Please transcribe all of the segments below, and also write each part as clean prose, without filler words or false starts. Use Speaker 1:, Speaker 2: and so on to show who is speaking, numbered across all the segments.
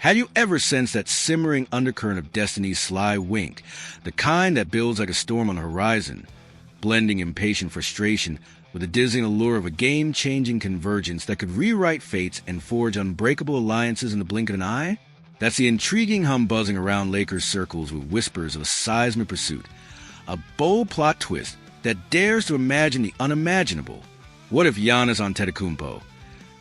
Speaker 1: Have you ever sensed that simmering undercurrent of destiny's sly wink, the kind that builds like a storm on the horizon, blending impatient frustration with the dizzying allure of a game-changing convergence that could rewrite fates and forge unbreakable alliances in the blink of an eye? That's the intriguing hum buzzing around Lakers circles with whispers of a seismic pursuit, a bold plot twist that dares to imagine the unimaginable. What if Giannis Antetokounmpo,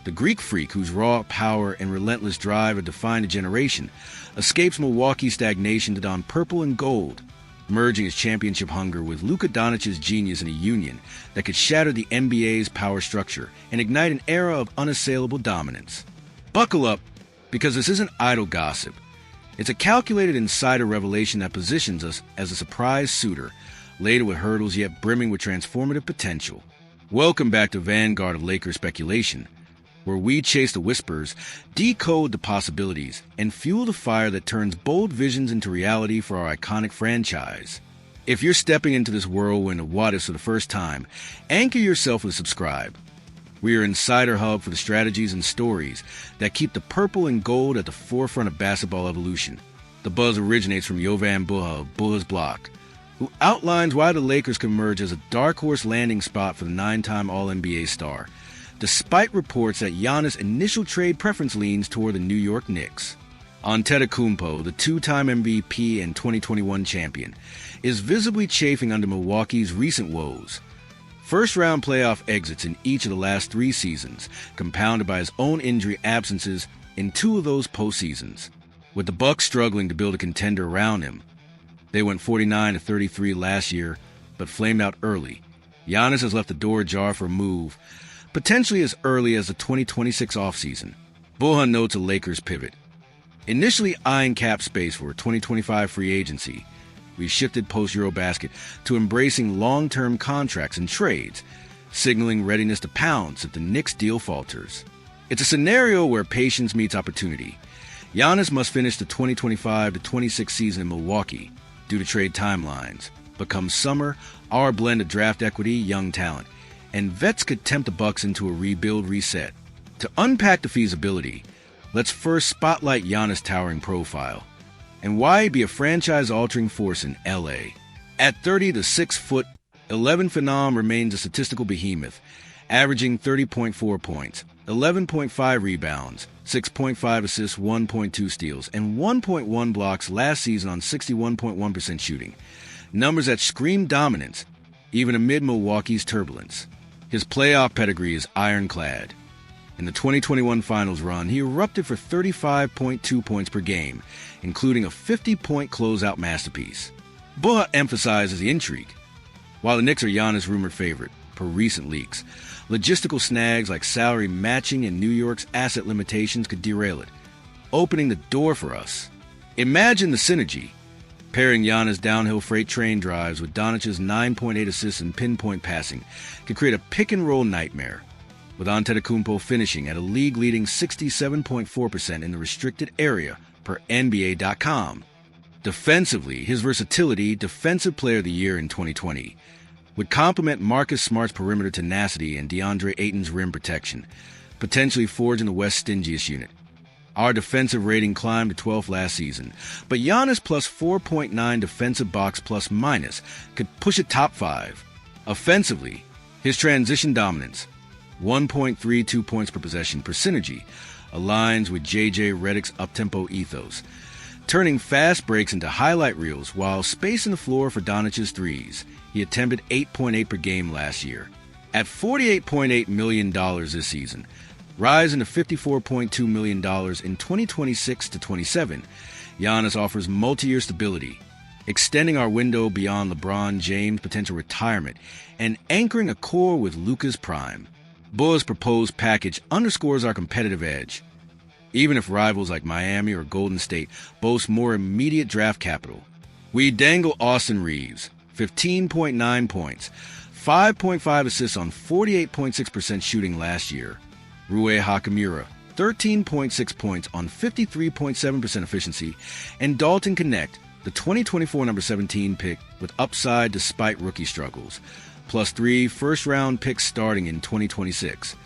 Speaker 1: the Greek freak whose raw power and relentless drive have defined a generation, escapes Milwaukee's stagnation to don purple and gold, merging his championship hunger with Luka Doncic's genius in a union that could shatter the NBA's power structure and ignite an era of unassailable dominance? Buckle up, because this isn't idle gossip. It's a calculated insider revelation that positions us as a surprise suitor, laden with hurdles yet brimming with transformative potential. Welcome back to Vanguard of Lakers Speculation, where we chase the whispers, decode the possibilities, and fuel the fire that turns bold visions into reality for our iconic franchise. If you're stepping into this whirlwind of what ifs for the first time, anchor yourself with subscribe. We are Insider Hub for the strategies and stories that keep the purple and gold at the forefront of basketball evolution. The buzz originates from Jovan Buha of Buha's Block, who outlines why the Lakers can emerge as a dark horse landing spot for the 9-time All-NBA star, despite reports that Giannis' initial trade preference leans toward the New York Knicks. Antetokounmpo, the 2-time MVP and 2021 champion, is visibly chafing under Milwaukee's recent woes. First-round playoff exits in each of the last 3 seasons, compounded by his own injury absences in 2 of those postseasons. With the Bucks struggling to build a contender around him, they went 49-33 last year, but flamed out early. Giannis has left the door ajar for a move, potentially as early as the 2026 offseason. Buha notes a Lakers pivot. Initially eyeing cap space for 2025 free agency, we shifted post-Eurobasket to embracing long-term contracts and trades, signaling readiness to pounce if the Knicks deal falters. It's a scenario where patience meets opportunity. Giannis must finish the 2025-26 season in Milwaukee due to trade timelines. But come summer, our blend of draft equity, young talent, and vets could tempt the Bucks into a rebuild reset. To unpack the feasibility, let's first spotlight Giannis' towering profile and why he'd be a franchise-altering force in LA. At 30, the 6'11" phenom remains a statistical behemoth, averaging 30.4 points, 11.5 rebounds, 6.5 assists, 1.2 steals, and 1.1 blocks last season on 61.1% shooting. Numbers that scream dominance, even amid Milwaukee's turbulence. His playoff pedigree is ironclad. In the 2021 finals run, he erupted for 35.2 points per game, including a 50-point closeout masterpiece. Buha emphasizes the intrigue. While the Knicks are Giannis' rumored favorite, per recent leaks, logistical snags like salary matching and New York's asset limitations could derail it, opening the door for us. Imagine the synergy. Pairing Giannis' downhill freight train drives with Doncic's 9.8 assists and pinpoint passing could create a pick-and-roll nightmare, with Antetokounmpo finishing at a league-leading 67.4% in the restricted area per NBA.com. Defensively, his versatility, Defensive Player of the Year in 2020, would complement Marcus Smart's perimeter tenacity and DeAndre Ayton's rim protection, potentially forging the West's stingiest unit. Our defensive rating climbed to 12th last season, but Giannis plus 4.9 defensive box plus minus could push it top 5. Offensively, his transition dominance, 1.32 points per possession per synergy, aligns with J.J. Redick's up-tempo ethos, turning fast breaks into highlight reels while spacing the floor for Doncic's threes. He attempted 8.8 per game last year. At $48.8 million this season, rising to $54.2 million in 2026-27, Giannis offers multi-year stability, extending our window beyond LeBron James' potential retirement and anchoring a core with Luka's prime. Buha's proposed package underscores our competitive edge. Even if rivals like Miami or Golden State boast more immediate draft capital, we dangle Austin Reeves, 15.9 points, 5.5 assists on 48.6% shooting last year. Rui Hachimura, 13.6 points on 53.7% efficiency, and Dalton Connect, the 2024 number 17 pick with upside despite rookie struggles, plus 3 first-round picks starting in 2026.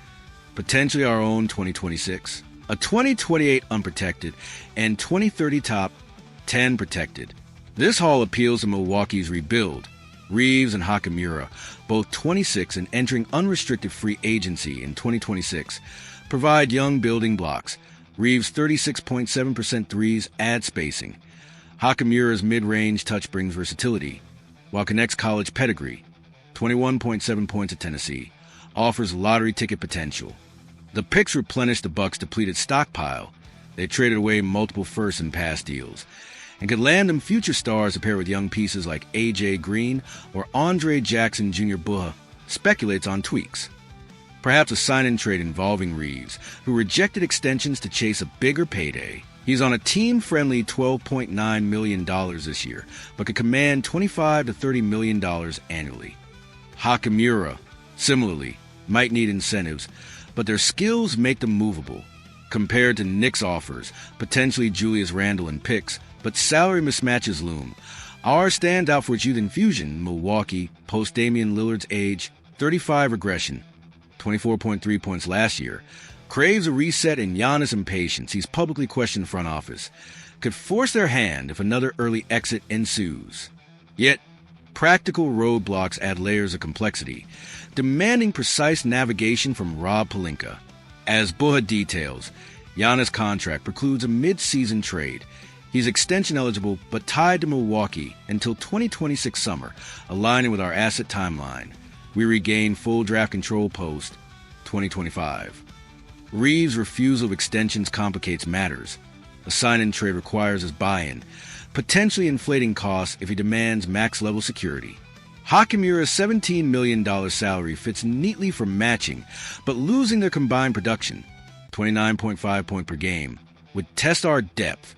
Speaker 1: Potentially our own 2026. a 2028 unprotected, and 2030 top 10 protected. This haul appeals to Milwaukee's rebuild. Reeves and Hachimura, both 26 and entering unrestricted free agency in 2026, provide young building blocks. Reeves' 36.7% threes add spacing. Hachimura's mid-range touch brings versatility, while Connect's college pedigree, 21.7 points at Tennessee, offers lottery ticket potential. The picks replenish the Bucks' depleted stockpile. They traded away multiple firsts in past deals, and could land them future stars to pair with young pieces like A.J. Green or Andre Jackson Jr. Buha speculates on tweaks. Perhaps a sign-and trade involving Reeves, who rejected extensions to chase a bigger payday. He's on a team-friendly $12.9 million this year, but could command $25 to $30 million annually. Hachimura, similarly, might need incentives, but their skills make them movable. Compared to Knicks' offers, potentially Julius Randle and picks, but salary mismatches loom. Ours stands out for its youth infusion. Milwaukee, post Damian Lillard's age, 35 regression, 24.3 points last year, craves a reset in Giannis' impatience. He's publicly questioned front office. Could force their hand if another early exit ensues. Yet, practical roadblocks add layers of complexity, demanding precise navigation from Rob Pelinka. As Buha details, Giannis' contract precludes a mid-season trade. He's extension eligible but tied to Milwaukee until 2026 summer, aligning with our asset timeline. We regain full draft control post 2025. Reeves' refusal of extensions complicates matters. A sign-and trade requires his buy-in, potentially inflating costs if he demands max-level security. Hachimura's $17 million salary fits neatly for matching, but losing their combined production, 29.5 points per game, would test our depth.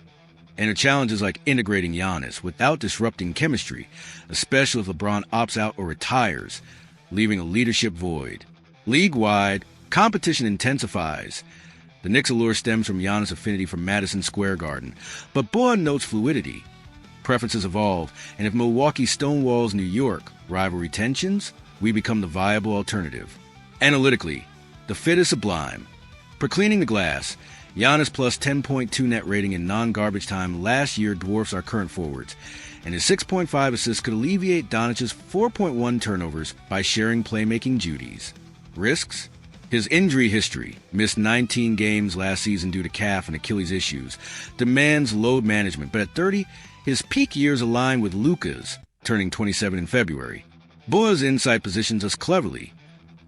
Speaker 1: And the challenges like integrating Giannis without disrupting chemistry, especially if LeBron opts out or retires, leaving a leadership void. League-wide, competition intensifies. The Knicks' allure stems from Giannis' affinity for Madison Square Garden, but Buha notes fluidity. Preferences evolve, and if Milwaukee stonewalls New York rivalry tensions, we become the viable alternative. Analytically, the fit is sublime. Per cleaning the glass, Giannis' plus 10.2 net rating in non-garbage time last year dwarfs our current forwards, and his 6.5 assists could alleviate Doncic's 4.1 turnovers by sharing playmaking duties. Risks? His injury history, missed 19 games last season due to calf and Achilles issues, demands load management, but at 30, his peak years align with Luka's, turning 27 in February. Bua's insight positions us cleverly.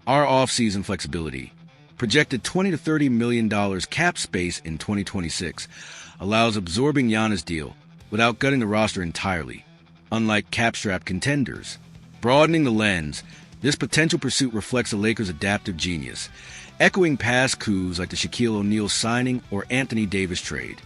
Speaker 1: Our off-season flexibility, projected $20 to $30 million cap space in 2026, allows absorbing Giannis' deal without gutting the roster entirely, unlike cap-strapped contenders. Broadening the lens, this potential pursuit reflects the Lakers' adaptive genius, echoing past coups like the Shaquille O'Neal signing or Anthony Davis trade,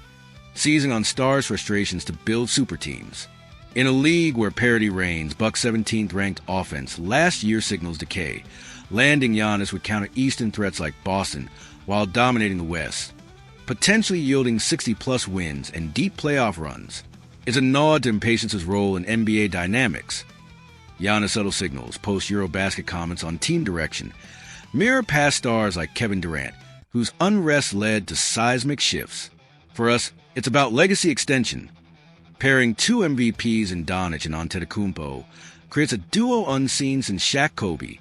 Speaker 1: seizing on stars' frustrations to build super teams. In a league where parity reigns, Bucks' 17th ranked offense last year signals decay. Landing Giannis would counter Eastern threats like Boston while dominating the West, potentially yielding 60-plus wins and deep playoff runs. It's a nod to impatience's role in NBA dynamics. Giannis' subtle signals, post-Eurobasket comments on team direction, mirror past stars like Kevin Durant, whose unrest led to seismic shifts. For us, it's about legacy extension. Pairing two MVPs in Doncic and Antetokounmpo creates a duo unseen since Shaq Kobe,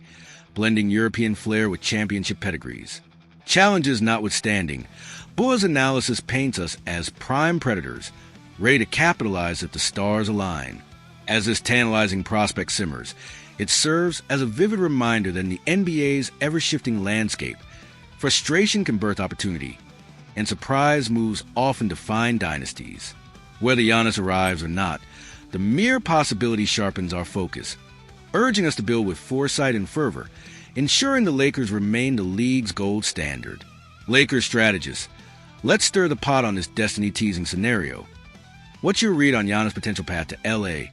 Speaker 1: blending European flair with championship pedigrees. Challenges notwithstanding, Bua's analysis paints us as prime predators, ready to capitalize if the stars align. As this tantalizing prospect simmers, it serves as a vivid reminder that in the NBA's ever-shifting landscape, frustration can birth opportunity, and surprise moves often define dynasties. Whether Giannis arrives or not, the mere possibility sharpens our focus, urging us to build with foresight and fervor, ensuring the Lakers remain the league's gold standard. Lakers strategists, let's stir the pot on this destiny-teasing scenario. What's your read on Giannis' potential path to L.A.,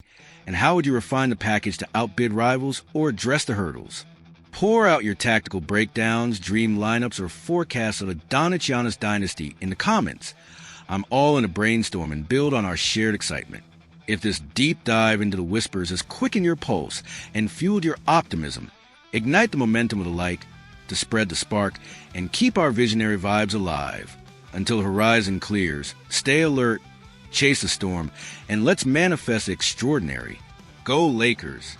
Speaker 1: and how would you refine the package to outbid rivals or address the hurdles? Pour out your tactical breakdowns, dream lineups, or forecasts of a Doncic-Giannis dynasty in the comments. I'm all in a brainstorm and build on our shared excitement. If this deep dive into the whispers has quickened your pulse and fueled your optimism, ignite the momentum of the like to spread the spark and keep our visionary vibes alive. until horizon clears. Stay alert, chase the storm, and let's manifest the extraordinary. Go Lakers!